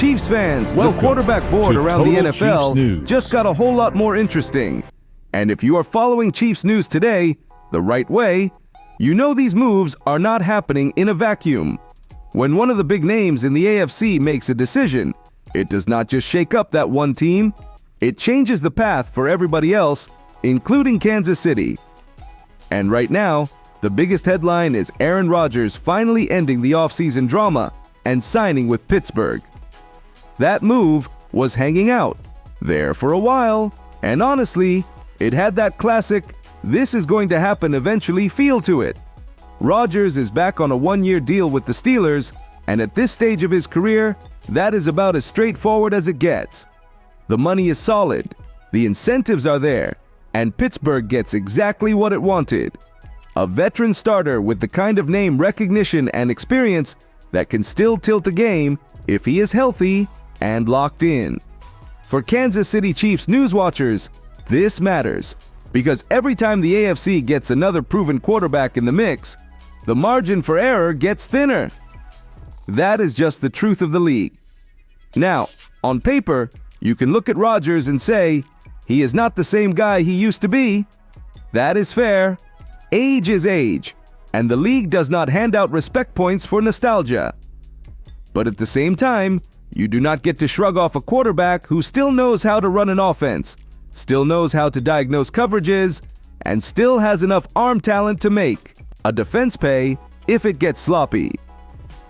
Chiefs fans, Welcome the quarterback board to around the Total NFL Chiefs News. just got a whole lot more interesting. And if you are following Chiefs news today the right way, you know these moves are not happening in a vacuum. When one of the big names in the AFC makes a decision, it does not just shake up that one team, it changes the path for everybody else, including Kansas City. And right now, the biggest headline is Aaron Rodgers finally ending the offseason drama and signing with Pittsburgh. That move was hanging out there for a while, and honestly, it had that classic, this is going to happen eventually feel to it. Rodgers is back on a one-year deal with the Steelers, and at this stage of his career, that is about as straightforward as it gets. The money is solid, the incentives are there, and Pittsburgh gets exactly what it wanted. A veteran starter with the kind of name recognition and experience that can still tilt a game if he is healthy and locked in. For Kansas City Chiefs news watchers, this matters, because every time the AFC gets another proven quarterback in the mix, the margin for error gets thinner. That is just the truth of the league. Now, on paper, you can look at Rodgers and say, he is not the same guy he used to be. That is fair. Age is age, and the league does not hand out respect points for nostalgia. But at the same time, you do not get to shrug off a quarterback who still knows how to run an offense, still knows how to diagnose coverages, and still has enough arm talent to make a defense pay if it gets sloppy.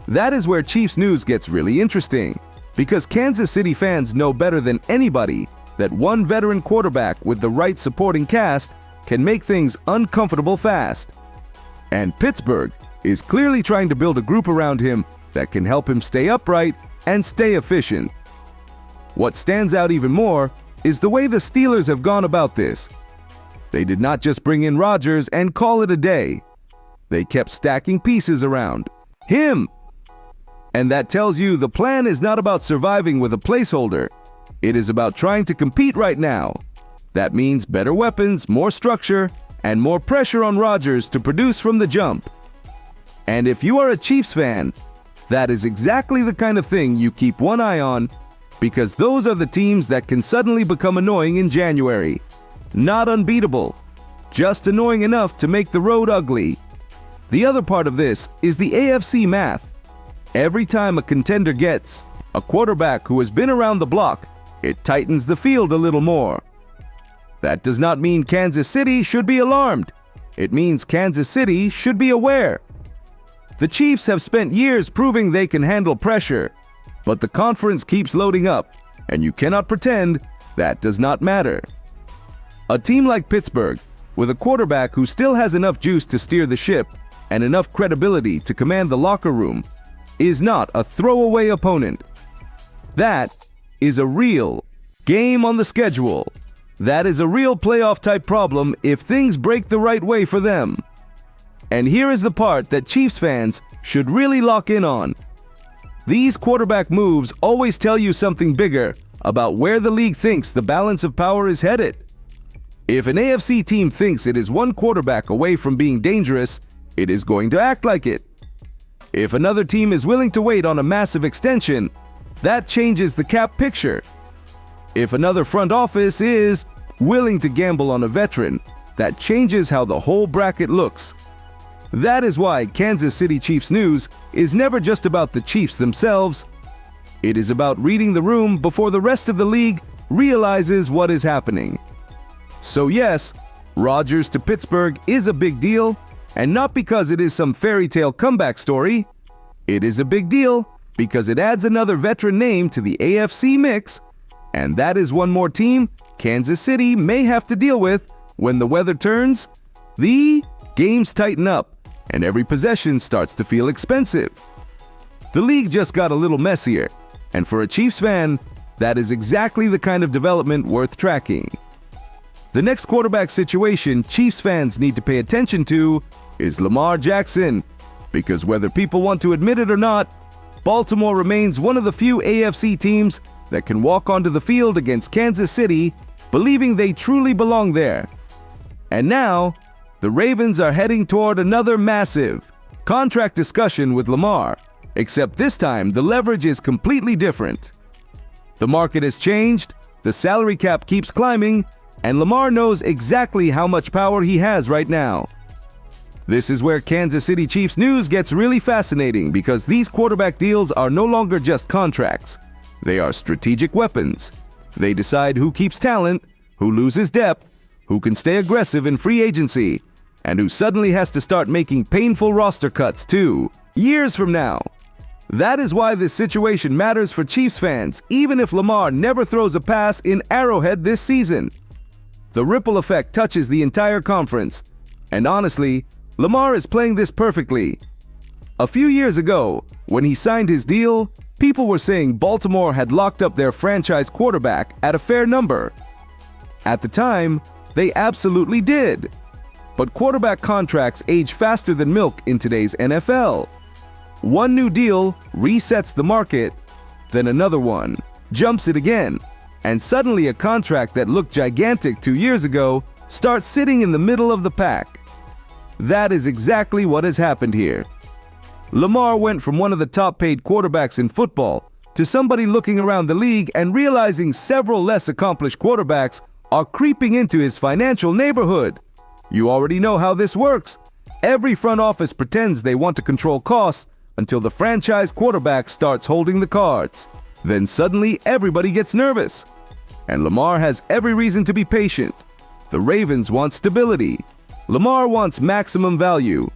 That is where Chiefs news gets really interesting, because Kansas City fans know better than anybody that one veteran quarterback with the right supporting cast can make things uncomfortable fast. And Pittsburgh is clearly trying to build a group around him that can help him stay upright and stay efficient. What stands out even more is the way the Steelers have gone about this. They did not just bring in Rodgers and call it a day. They kept stacking pieces around him. And that tells you the plan is not about surviving with a placeholder. It is about trying to compete right now. That means better weapons, more structure, and more pressure on Rodgers to produce from the jump. And if you are a Chiefs fan, that is exactly the kind of thing you keep one eye on, because those are the teams that can suddenly become annoying in January. Not unbeatable, just annoying enough to make the road ugly. The other part of this is the AFC math. Every time a contender gets a quarterback who has been around the block, it tightens the field a little more. That does not mean Kansas City should be alarmed. It means Kansas City should be aware. The Chiefs have spent years proving they can handle pressure, but the conference keeps loading up, and you cannot pretend that does not matter. A team like Pittsburgh, with a quarterback who still has enough juice to steer the ship and enough credibility to command the locker room, is not a throwaway opponent. That is a real game on the schedule. That is a real playoff-type problem if things break the right way for them. And here is the part that Chiefs fans should really lock in on. These quarterback moves always tell you something bigger about where the league thinks the balance of power is headed. If an AFC team thinks it is one quarterback away from being dangerous, it is going to act like it. If another team is willing to wait on a massive extension, that changes the cap picture. If another front office is willing to gamble on a veteran, that changes how the whole bracket looks. That is why Kansas City Chiefs news is never just about the Chiefs themselves. It is about reading the room before the rest of the league realizes what is happening. So yes, Rodgers to Pittsburgh is a big deal, and not because it is some fairy tale comeback story. It is a big deal because it adds another veteran name to the AFC mix, and that is one more team Kansas City may have to deal with when the weather turns, the games tighten up, and every possession starts to feel expensive. The league just got a little messier, and for a Chiefs fan, that is exactly the kind of development worth tracking. The next quarterback situation Chiefs fans need to pay attention to is Lamar Jackson, because whether people want to admit it or not, Baltimore remains one of the few AFC teams that can walk onto the field against Kansas City believing they truly belong there. And now, the Ravens are heading toward another massive contract discussion with Lamar, except this time the leverage is completely different. The market has changed, the salary cap keeps climbing, and Lamar knows exactly how much power he has right now. This is where Kansas City Chiefs news gets really fascinating because these quarterback deals are no longer just contracts. They are strategic weapons. They decide who keeps talent, who loses depth, who can stay aggressive in free agency, and who suddenly has to start making painful roster cuts too, years from now. That is why this situation matters for Chiefs fans, even if Lamar never throws a pass in Arrowhead this season. The ripple effect touches the entire conference, and honestly, Lamar is playing this perfectly. A few years ago, when he signed his deal, people were saying Baltimore had locked up their franchise quarterback at a fair number. At the time, they absolutely did. But quarterback contracts age faster than milk in today's NFL. One new deal resets the market, then another one jumps it again, and suddenly a contract that looked gigantic 2 years ago starts sitting in the middle of the pack. That is exactly what has happened here. Lamar went from one of the top-paid quarterbacks in football to somebody looking around the league and realizing several less accomplished quarterbacks are creeping into his financial neighborhood. You already know how this works. Every front office pretends they want to control costs until the franchise quarterback starts holding the cards. Then suddenly everybody gets nervous. And Lamar has every reason to be patient. The Ravens want stability. Lamar wants maximum value.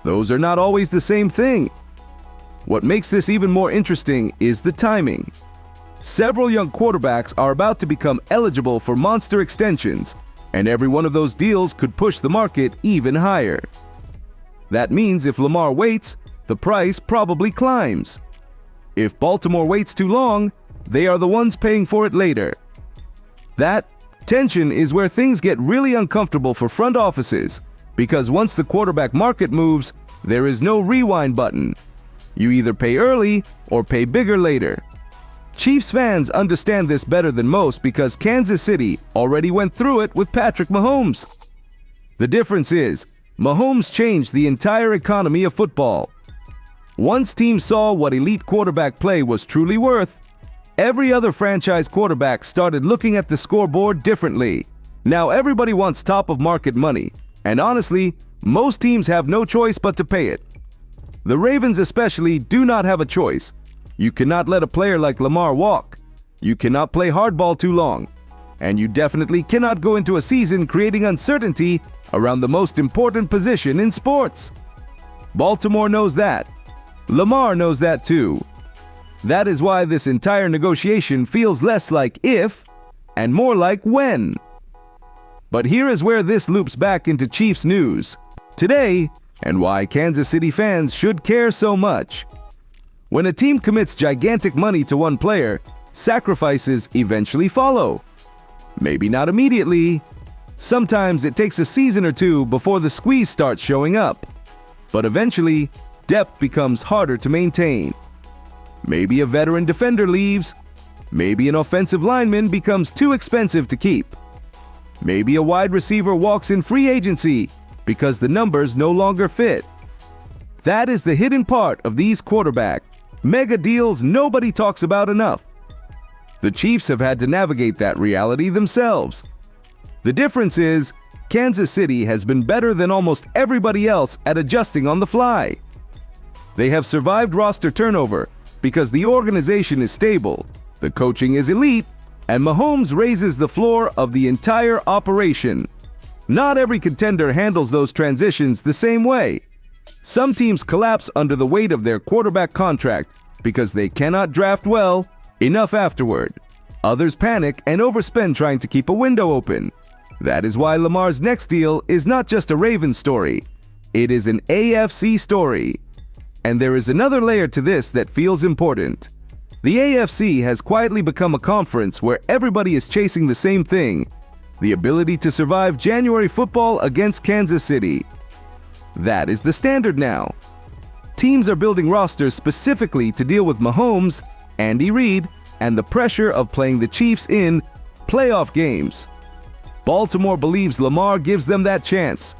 Those are not always the same thing. What makes this even more interesting is the timing. Several young quarterbacks are about to become eligible for monster extensions, and every one of those deals could push the market even higher. That means if Lamar waits, the price probably climbs. If Baltimore waits too long, they are the ones paying for it later. That tension is where things get really uncomfortable for front offices, because once the quarterback market moves, there is no rewind button. You either pay early or pay bigger later. Chiefs fans understand this better than most because Kansas City already went through it with Patrick Mahomes. The difference is, Mahomes changed the entire economy of football. Once teams saw what elite quarterback play was truly worth, every other franchise quarterback started looking at the scoreboard differently. Now everybody wants top-of-market money, and honestly, most teams have no choice but to pay it. The Ravens especially do not have a choice. You cannot let a player like Lamar walk. You cannot play hardball too long. And you definitely cannot go into a season creating uncertainty around the most important position in sports. Baltimore knows that. Lamar knows that too. That is why this entire negotiation feels less like if and more like when. But here is where this loops back into Chiefs news today and why Kansas City fans should care so much. When a team commits gigantic money to one player, sacrifices eventually follow. Maybe not immediately. Sometimes it takes a season or two before the squeeze starts showing up. But eventually, depth becomes harder to maintain. Maybe a veteran defender leaves. Maybe an offensive lineman becomes too expensive to keep. Maybe a wide receiver walks in free agency because the numbers no longer fit. That is the hidden part of these quarterback mega deals nobody talks about enough. The Chiefs have had to navigate that reality themselves. The difference is, Kansas City has been better than almost everybody else at adjusting on the fly. They have survived roster turnover because the organization is stable, the coaching is elite, and Mahomes raises the floor of the entire operation. Not every contender handles those transitions the same way. Some teams collapse under the weight of their quarterback contract because they cannot draft well enough afterward. Others panic and overspend trying to keep a window open. That is why Lamar's next deal is not just a Ravens story. It is an AFC story. And there is another layer to this that feels important. The AFC has quietly become a conference where everybody is chasing the same thing: the ability to survive January football against Kansas City. That is the standard now. Teams are building rosters specifically to deal with Mahomes, Andy Reid, and the pressure of playing the Chiefs in playoff games. Baltimore believes Lamar gives them that chance.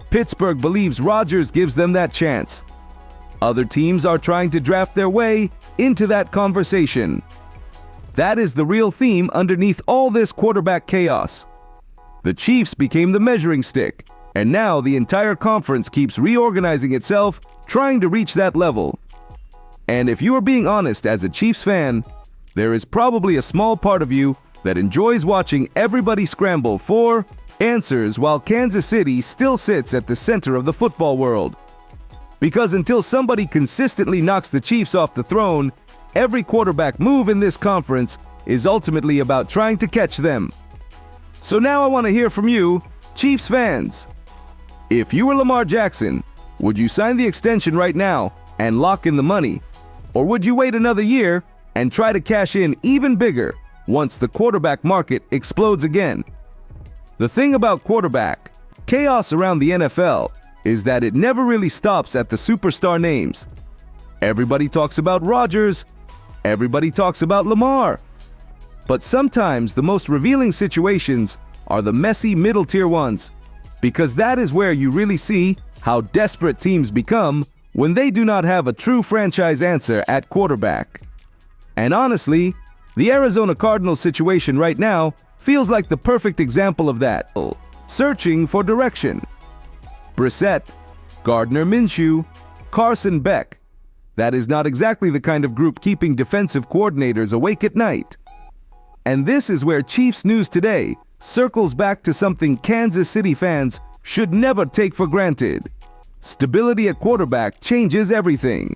Pittsburgh believes Rodgers gives them that chance. Other teams are trying to draft their way into that conversation. That is the real theme underneath all this quarterback chaos. The Chiefs became the measuring stick, and now the entire conference keeps reorganizing itself, trying to reach that level. And if you are being honest as a Chiefs fan, there is probably a small part of you that enjoys watching everybody scramble for answers while Kansas City still sits at the center of the football world. Because until somebody consistently knocks the Chiefs off the throne, every quarterback move in this conference is ultimately about trying to catch them. So now I want to hear from you, Chiefs fans. If you were Lamar Jackson, would you sign the extension right now and lock in the money? Or would you wait another year and try to cash in even bigger once the quarterback market explodes again? The thing about quarterback chaos around the NFL is that it never really stops at the superstar names. Everybody talks about Rodgers, everybody talks about Lamar. But sometimes the most revealing situations are the messy middle-tier ones, because that is where you really see how desperate teams become when they do not have a true franchise answer at quarterback. And honestly, the Arizona Cardinals situation right now feels like the perfect example of that. Searching for direction. Brissett, Gardner Minshew, Carson Beck. That is not exactly the kind of group keeping defensive coordinators awake at night. And this is where Chiefs News Today circles back to something Kansas City fans should never take for granted. Stability at quarterback changes everything.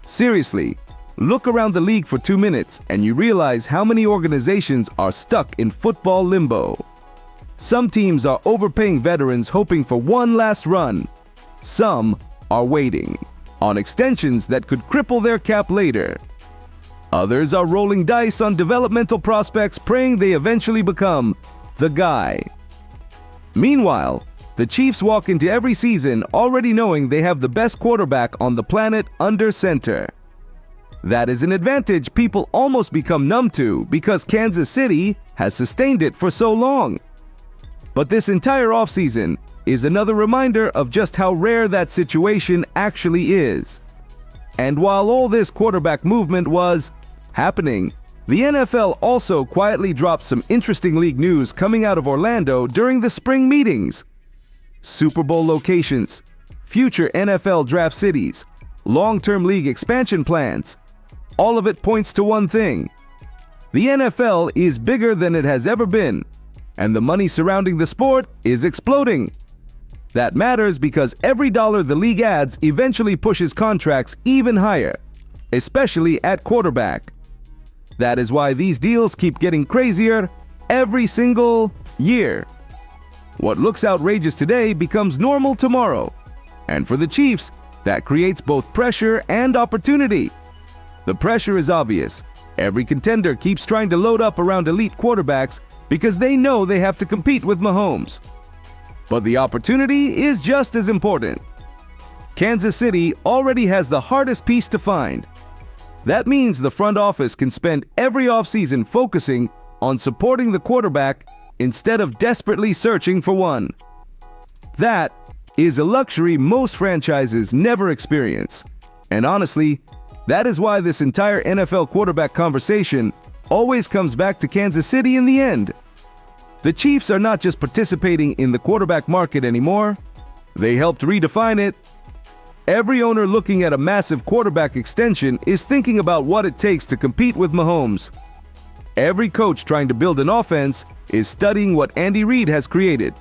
Seriously, look around the league for 2 minutes and you realize how many organizations are stuck in football limbo. Some teams are overpaying veterans hoping for one last run. Some are waiting on extensions that could cripple their cap later. Others are rolling dice on developmental prospects, praying they eventually become the guy. Meanwhile, the Chiefs walk into every season already knowing they have the best quarterback on the planet under center. That is an advantage people almost become numb to because Kansas City has sustained it for so long. But this entire offseason is another reminder of just how rare that situation actually is. And while all this quarterback movement was happening, the NFL also quietly dropped some interesting league news coming out of Orlando during the spring meetings. Super Bowl locations, future NFL draft cities, long-term league expansion plans. All of it points to one thing. The NFL is bigger than it has ever been, and the money surrounding the sport is exploding. That matters because every dollar the league adds eventually pushes contracts even higher, especially at quarterback. That is why these deals keep getting crazier every single year. What looks outrageous today becomes normal tomorrow. And for the Chiefs, that creates both pressure and opportunity. The pressure is obvious. Every contender keeps trying to load up around elite quarterbacks because they know they have to compete with Mahomes. But the opportunity is just as important. Kansas City already has the hardest piece to find. That means the front office can spend every offseason focusing on supporting the quarterback instead of desperately searching for one. That is a luxury most franchises never experience. And honestly, that is why this entire NFL quarterback conversation always comes back to Kansas City in the end. The Chiefs are not just participating in the quarterback market anymore, they helped redefine it. Every owner looking at a massive quarterback extension is thinking about what it takes to compete with Mahomes. Every coach trying to build an offense is studying what Andy Reid has created.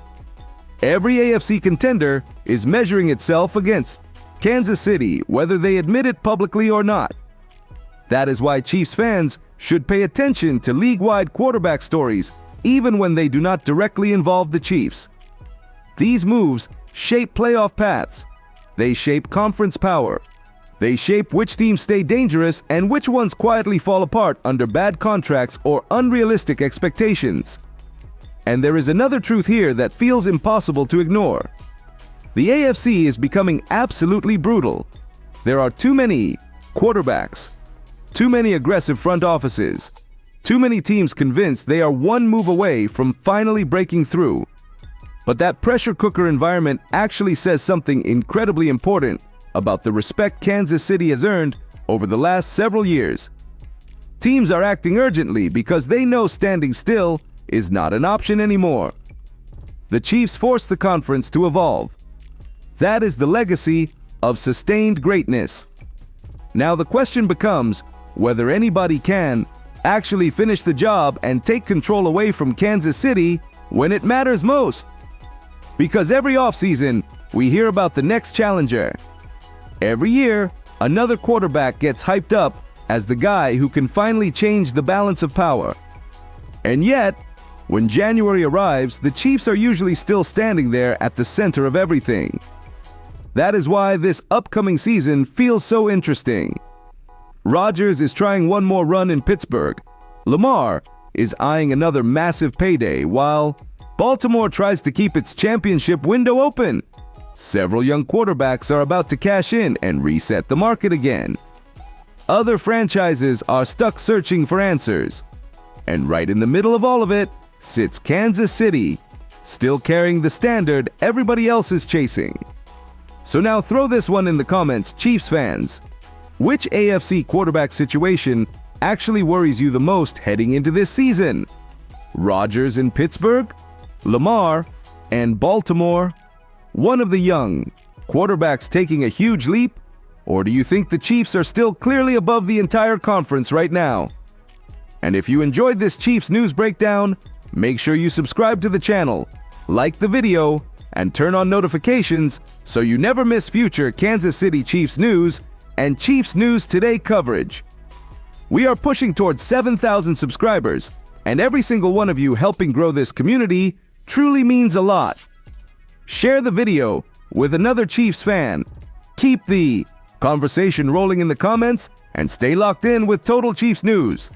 Every AFC contender is measuring itself against Kansas City, whether they admit it publicly or not. That is why Chiefs fans should pay attention to league-wide quarterback stories, even when they do not directly involve the Chiefs. These moves shape playoff paths. They shape conference power. They shape which teams stay dangerous and which ones quietly fall apart under bad contracts or unrealistic expectations. And there is another truth here that feels impossible to ignore. The AFC is becoming absolutely brutal. There are too many quarterbacks, too many aggressive front offices, too many teams convinced they are one move away from finally breaking through. But that pressure cooker environment actually says something incredibly important about the respect Kansas City has earned over the last several years. Teams are acting urgently because they know standing still is not an option anymore. The Chiefs forced the conference to evolve. That is the legacy of sustained greatness. Now the question becomes whether anybody can actually finish the job and take control away from Kansas City when it matters most. Because every offseason, we hear about the next challenger. Every year, another quarterback gets hyped up as the guy who can finally change the balance of power. And yet, when January arrives, the Chiefs are usually still standing there at the center of everything. That is why this upcoming season feels so interesting. Rodgers is trying one more run in Pittsburgh. Lamar is eyeing another massive payday, while Baltimore tries to keep its championship window open. Several young quarterbacks are about to cash in and reset the market again. Other franchises are stuck searching for answers. And right in the middle of all of it sits Kansas City, still carrying the standard everybody else is chasing. So now throw this one in the comments, Chiefs fans. Which AFC quarterback situation actually worries you the most heading into this season? Rodgers in Pittsburgh? Lamar and Baltimore? One of the young quarterbacks taking a huge leap? Or do you think the Chiefs are still clearly above the entire conference right now? And if you enjoyed this Chiefs news breakdown, make sure you subscribe to the channel, like the video, and turn on notifications so you never miss future Kansas City Chiefs news and Chiefs News Today coverage. We are pushing towards 7,000 subscribers, and every single one of you helping grow this community truly means a lot. Share the video with another Chiefs fan. Keep the conversation rolling in the comments and stay locked in with Total Chiefs News.